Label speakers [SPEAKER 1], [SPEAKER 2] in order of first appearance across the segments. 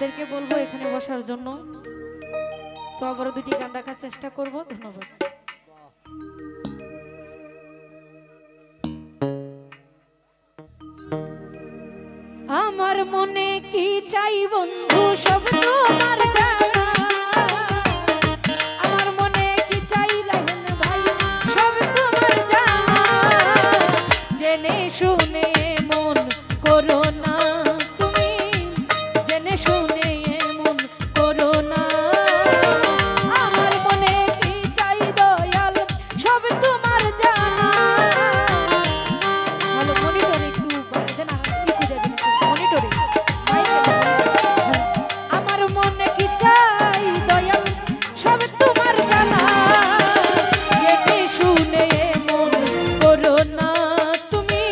[SPEAKER 1] আপনাদেরকে বলবো এখানে বসার জন্য। তো আবারও দুটি গান রাখার চেষ্টা করব। ধন্যবাদ। আমার মনে কি চাই বন্ধু সব তোমার জানা, আমার মনে কি চাই রাহেন ভাই সব তোমার জানা, জেনে শুনে মন করো না তুমি, জেনে শুনে মন করো না, আমার মনে কি চাই দয়াল সব তোমার জানা। ভালো মনিটরে একটু বাজে না, কি খুঁজে দিন মনিটরে আমার মনে কি চাই দয়াল সব তোমার জানা, জেনে শুনে মন করো না তুমি,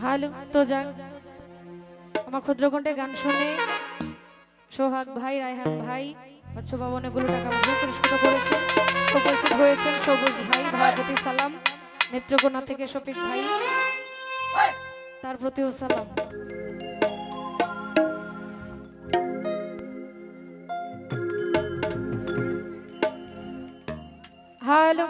[SPEAKER 1] হ্যালো, তো যাক আমার ক্ষুদ্রকণ্ঠে গান শুনে সোহাগ ভাই, রায়হান ভাই, বাচ্চা বাবা অনেকগুলো টাকা আমাকে পুরস্কৃত করেছেন। উপস্থিত হয়েছেন সবুজ ভাই, ভাইয়ের প্রতি সালাম। নেত্রকোনা থেকে শফিক ভাই, তার প্রতিও সালাম। হ্যালো।